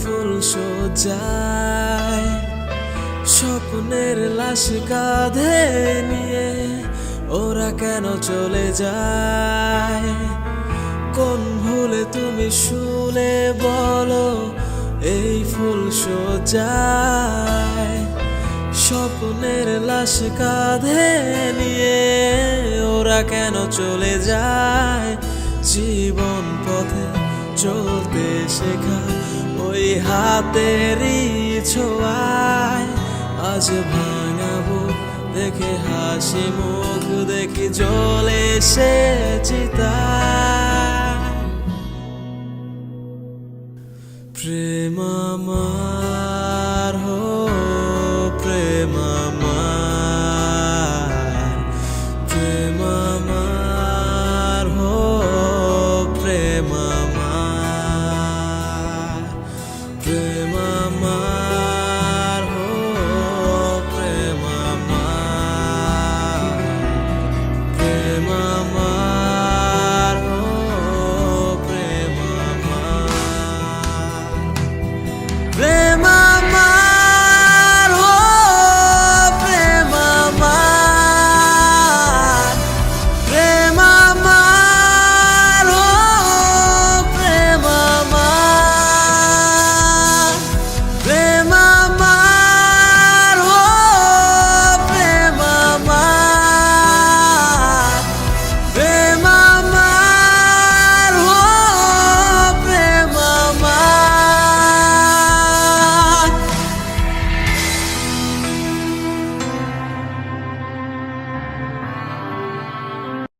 ফুল সজ্জায় স্বপ্নের লাশ কাঁধে নিয়ে ওরা কেন চলে যায়? কোন ভুলে তুমি শুনে বলো এই ফুল সজ্জায় স্বপ্নের লাশ কাঁধে নিয়ে ওরা কেন চলে যায়? জীবন পথে চলতে শেখা ওই হাতেরই ছোঁয়ায় আজ ভাঙাবো দেখে হাসি মুখ দেখি জ্বলে সে চিতায়। প্রেম আমার হো প্রেম আমার, প্রেম আমার হো প্রেম আমার, প্রেম